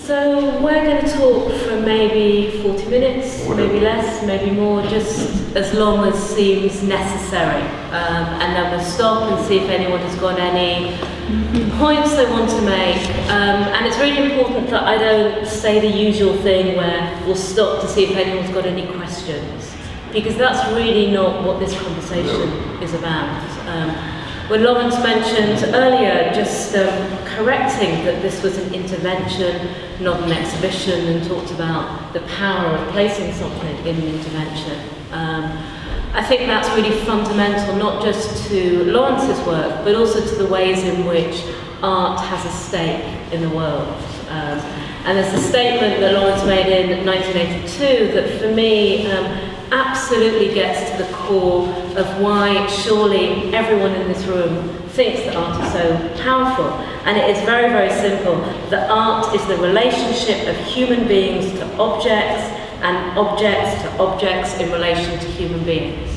So we're going to talk for maybe 40 minutes, maybe less, maybe more, just as long as seems necessary. And then we'll stop and see if anyone has got any points they want to make. And it's really important that I don't say the usual thing where we'll stop to see if anyone's got any questions, because that's really not what this conversation is about. When Lawrence mentioned earlier, just correcting that this was an intervention, not an exhibition, and talked about the power of placing something in an intervention. I think that's really fundamental, not just to Lawrence's work, but also to the ways in which art has a stake in the world. And there's a statement that Lawrence made in 1982 that for me absolutely gets to the core of why surely everyone in this room thinks that art is so powerful. And it is very, very simple. That art is the relationship of human beings to objects and objects to objects in relation to human beings.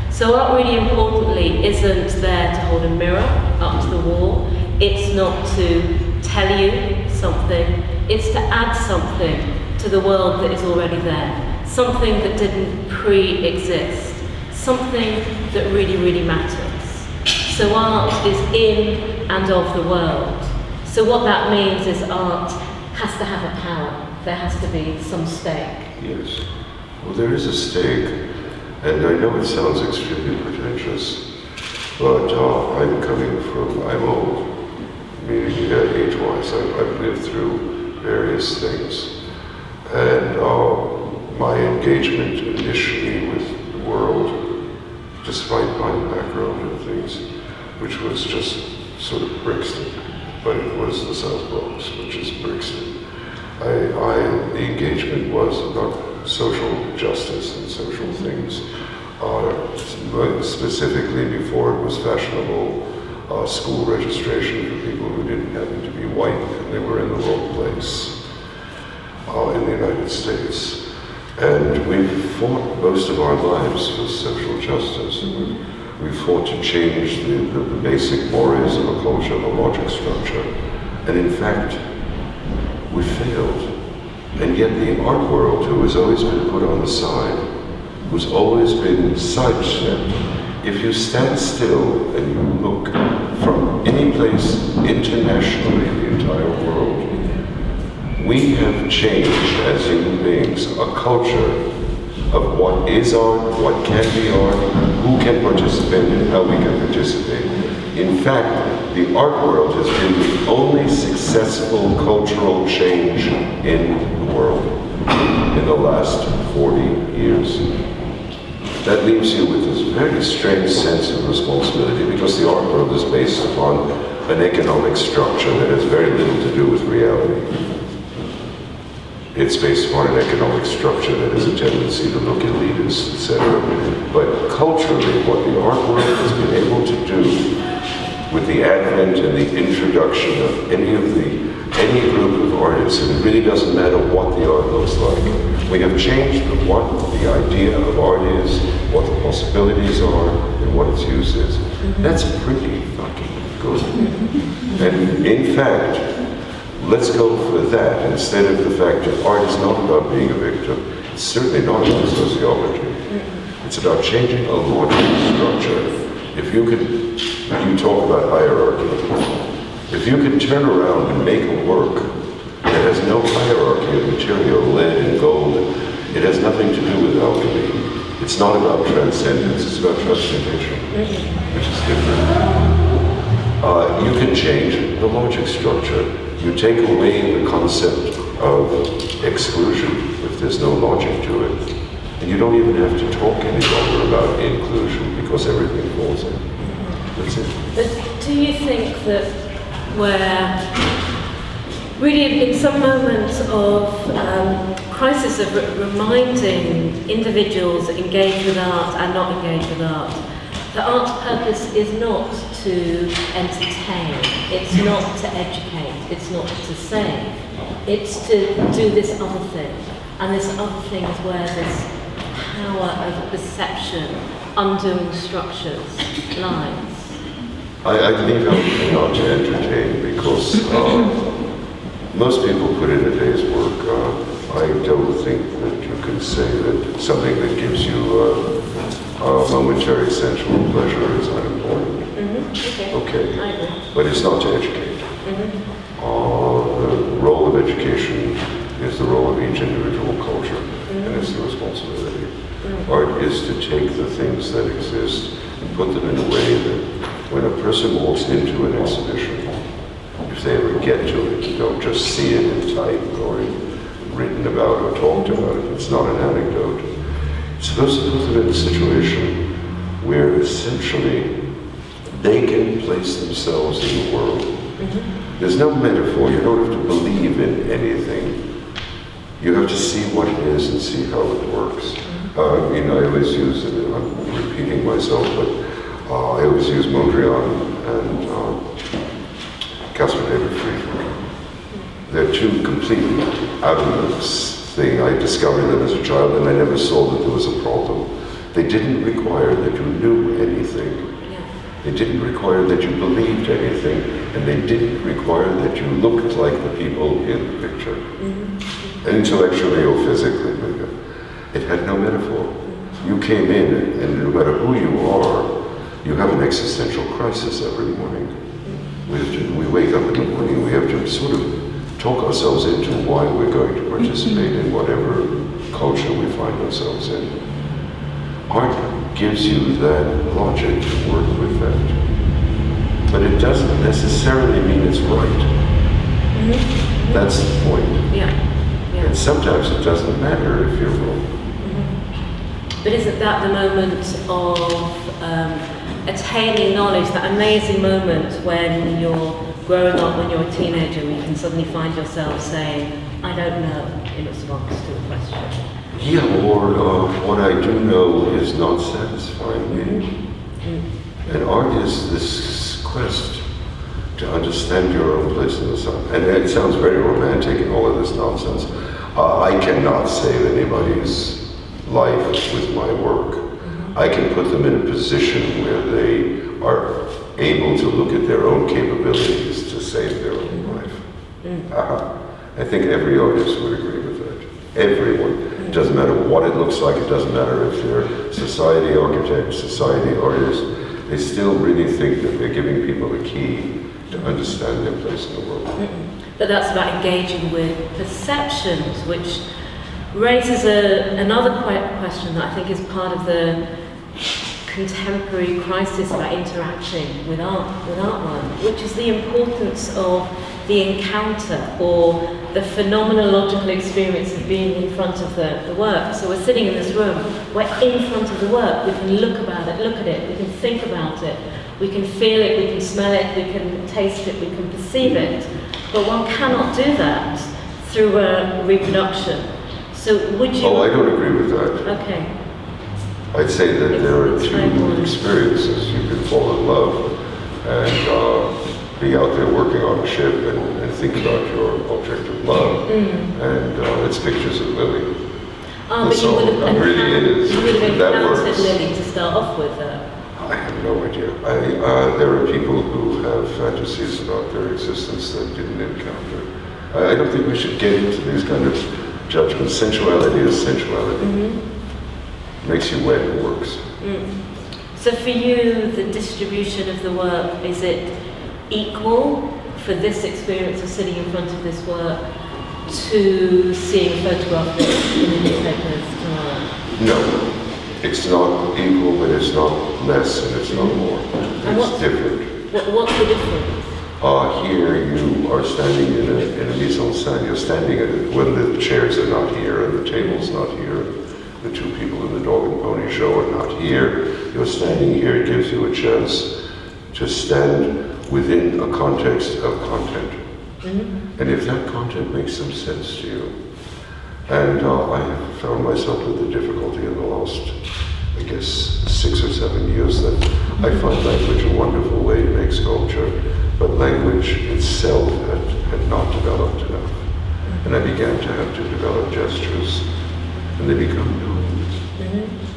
So art really importantly isn't there to hold a mirror up to the wall. It's not to tell you something. It's to add something to the world that is already there. Something that didn't pre-exist, something that really, really matters. So art is in and of the world. So what that means is art has to have a power. There has to be some stake. Yes. Well, there is a stake, and I know it sounds extremely pretentious, but I'm old, meaning age-wise. I've lived through various things, and my engagement initially with the world, despite my background and things, which was just sort of Brixton, but it was the South Bronx, which is Brixton. The engagement was about social justice and social things, specifically before it was fashionable, school registration for people who didn't happen to be white and they were in the wrong place in the United States. And we've fought most of our lives for social justice. We've fought to change the basic mores of a culture, the logic structure. And in fact, we failed. And yet the art world, who has always been put on the side, who's always been sidestepped, if you stand still and you look from any place internationally in the entire world, we have changed as human beings a culture of what is art, what can be art, who can participate, and how we can participate. In fact, the art world has been the only successful cultural change in the world in the last 40 years. That leaves you with this very strange sense of responsibility, because the art world is based upon an economic structure that has very little to do with reality. It's based upon an economic structure that has a tendency to look elitist, etc. But culturally, what the art world has been able to do with the advent and the introduction of any group of artists, and it really doesn't matter what the art looks like. We have changed what the idea of art is, what the possibilities are, and what its use is. That's pretty fucking good. And in fact, let's go for that instead of the fact that art is not about being a victim. It's certainly not about sociology. It's about changing a logical structure. If you talk about hierarchy. If you can turn around and make a work that has no hierarchy of material, lead and gold, it has nothing to do with alchemy. It's not about transcendence, it's about transmutation, which is different. You can change the logic structure. You take away the concept of exclusion if there's no logic to it. And you don't even have to talk any longer about inclusion because everything falls in. That's it. But do you think that we're really in some moments of crisis of reminding individuals engaged with art and not engaged with art, that art's purpose is not to entertain, it's not to educate, it's not to save, it's to do this other thing. And this other thing is where this power of perception, undoing structures, lies. I leave everything out to entertain because Most people put in a day's work. I don't think that you can say that something that gives you a momentary sensual pleasure is unimportant. Okay. I agree. But it's not to educate. The role of education is the role of each individual culture, and it's the responsibility. Art is to take the things that exist and put them in a way that when a person walks into an exhibition, if they ever get to it, you don't just see it in type or written about or talked about. It's not an anecdote. It's supposed to put them in a situation where essentially they can place themselves in the world. There's no metaphor. You don't have to believe in anything. You have to see what it is and see how it works. I always use it, I'm repeating myself, but I always use Mondrian and Caspar David Friedrich. They're two completely out of this thing. I discovered them as a child and I never saw that there was a problem. They didn't require that you knew anything. They didn't require that you believed anything, and they didn't require that you looked like the people in the picture. Intellectually or physically, it had no metaphor. You came in, and no matter who you are, you have an existential crisis every morning. We wake up in the morning, we have to sort of talk ourselves into why we're going to participate in whatever culture we find ourselves in. Art gives you that logic to work with that. But it doesn't necessarily mean it's right. That's the point. And sometimes it doesn't matter if you're wrong. But isn't that the moment of attaining knowledge, that amazing moment when you're growing up, when you're a teenager, and you can suddenly find yourself saying, I don't know, in response to a question? Yeah, or what I do know is not satisfying me. And art is this quest to understand your own place in the sun. And it sounds very romantic and all of this nonsense. I cannot save anybody's life with my work. I can put them in a position where they are able to look at their own capabilities to save their own life. I think every artist would agree with that. Everyone. It doesn't matter what it looks like, it doesn't matter if they're society architects, society artists, they still really think that they're giving people a key to understand their place in the world. But that's about engaging with perceptions, which raises another question that I think is part of the contemporary crisis about interacting with artwork, which is the importance of the encounter or the phenomenological experience of being in front of the work. So we're sitting in this room, we're in front of the work, we can look at it, we can think about it, we can feel it, we can smell it, we can taste it, we can perceive it. But one cannot do that through a reproduction. So would you... Oh, I don't agree with that. Okay. I'd say that there are two experiences. You can fall in love and be out there working on a ship and think about your object of love. And it's pictures of Lily. But you would have That encountered works. Lily to start off with, though. I have no idea. There are people who have fantasies about their existence that didn't encounter. I don't think we should get into these kind of judgments. Sensuality is sensuality. Makes you wet, it works. So for you, the distribution of the work, is it equal for this experience of sitting in front of this work to seeing a photograph in the newspapers tomorrow? No, it's not equal, but it's not less and it's not more. It's different. What's the difference? Here you are standing in a Lisson Gallery. You're standing when the chairs are not here and the table's not here. The two people in the dog and pony show are not here. You're standing here, it gives you a chance to stand within a context of content. And if that content makes some sense to you, and I have found myself with the difficulty in the last, I guess, 6 or 7 years that I find language a wonderful way to make sculpture, but language itself had not developed enough. And I began to have to develop gestures, and they become known.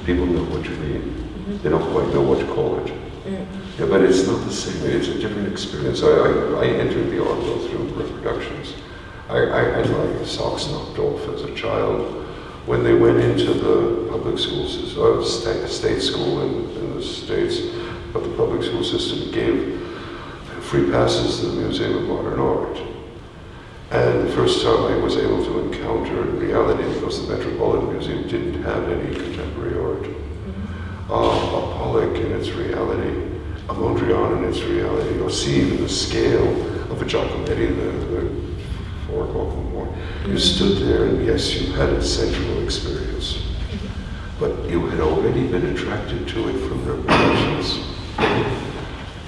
People know what you mean. They don't quite know what to call it. Yeah, but it's not the same. It's a different experience. I entered the art world through reproductions. I had my socks knocked off as a child when they went into the public schools, state school in the States, but the public school system gave free passes to the Museum of Modern Art. And the first time I was able to encounter reality, because the Metropolitan Museum didn't have any contemporary art, a Pollock in its reality, a Mondrian in its reality, or see even the scale of a Giacometti, the 4 o'clock in the morning. You stood there and yes, you had a sensual experience, but you had already been attracted to it from their passions.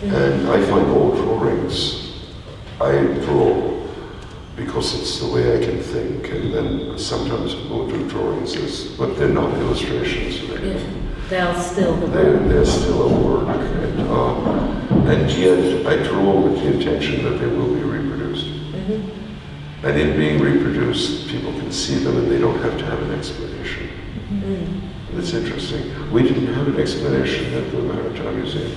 And I find all drawings, I draw because it's the way I can think, and then sometimes people do drawings but they're not illustrations. They're still the work. They're still a work, and yet I draw with the intention that they will be reproduced. And in being reproduced, people can see them and they don't have to have an explanation. It's interesting. We didn't have an explanation at the Maritime Museum.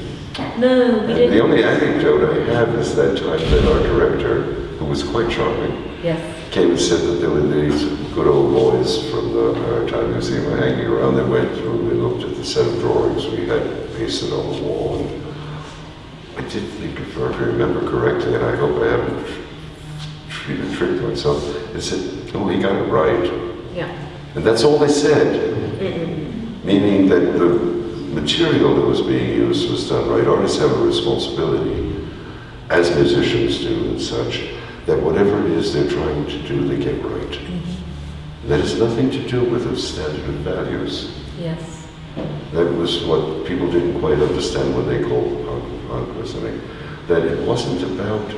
No, we didn't. The only anecdote I have is that time that our director, who was quite charming, came and said that there were these good old boys from the Maritime Museum hanging around. They went through, they looked at the set of drawings we had pasted on the wall, and I did think, if I remember correctly, and I hope I haven't tricked myself, they said, oh, he got it right. And that's all they said. Meaning that the material that was being used was done right. Artists have a responsibility, as musicians do and such, that whatever it is they're trying to do, they get right. That has nothing to do with the standard of values. Yes. That was what people didn't quite understand when they called punk listening. That it wasn't about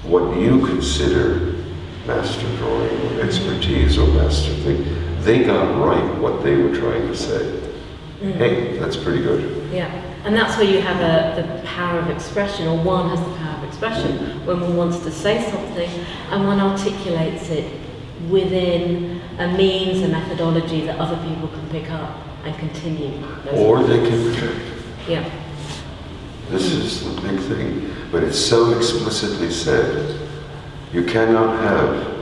what you consider master drawing or expertise or master thing. They got right what they were trying to say. Hey, that's pretty good. Yeah, and that's where you have the power of expression, or one has the power of expression, when one wants to say something and one articulates it within a means, a methodology that other people can pick up and continue. Or they can project. Yeah. This is the big thing, but it's so explicitly said. You cannot have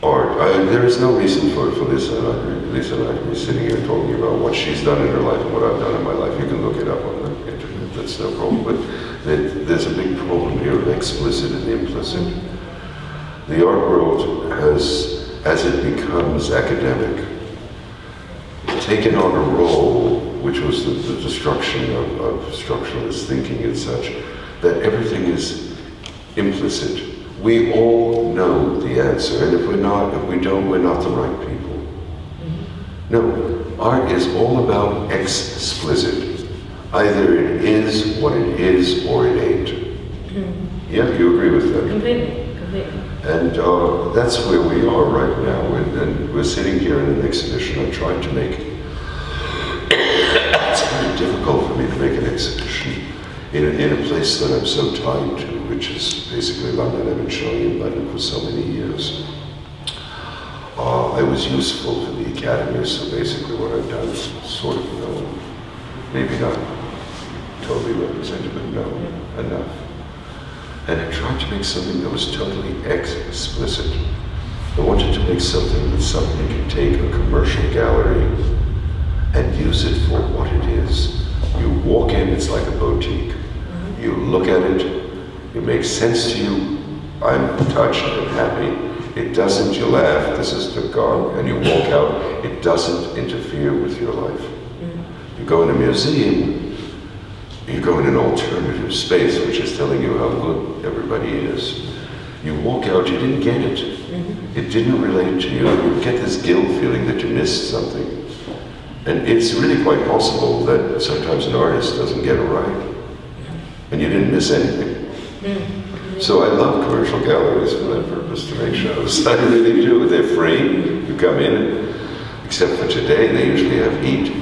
art. There is no reason for Lisa and I to be sitting here talking about what she's done in her life and what I've done in my life. You can look it up on the internet, that's no problem. But there's a big problem here of explicit and implicit. The art world has, as it becomes academic, taken on a role, which was the destruction of structuralist thinking and such, that everything is implicit. We all know the answer, and if we don't, we're not the right people. No, art is all about explicit. Either it is what it is, or it ain't. Yeah, you agree with that? Completely. And that's where we are right now, and we're sitting here in an exhibition. I'm trying to make, it's very difficult for me to make an exhibition in a place that I'm so tied to, which is basically London. I've been showing in London for so many years. I was useful for the Academy, so basically what I've done is sort of known, maybe not totally represented, but known enough. And I tried to make something that was totally explicit. I wanted to make something that somebody could take a commercial gallery and use it for what it is. You walk in, it's like a boutique. You look at it, it makes sense to you. I'm touched and happy. It doesn't, you laugh, this is the God, and you walk out. It doesn't interfere with your life. You go in a museum, you go in an alternative space, which is telling you how good everybody is. You walk out, you didn't get it. It didn't relate to you. You get this guilt feeling that you missed something. And it's really quite possible that sometimes an artist doesn't get it right. And you didn't miss anything. So I love commercial galleries for that purpose, to make shows. I really do. They're free. You come in, except for today, they usually have heat.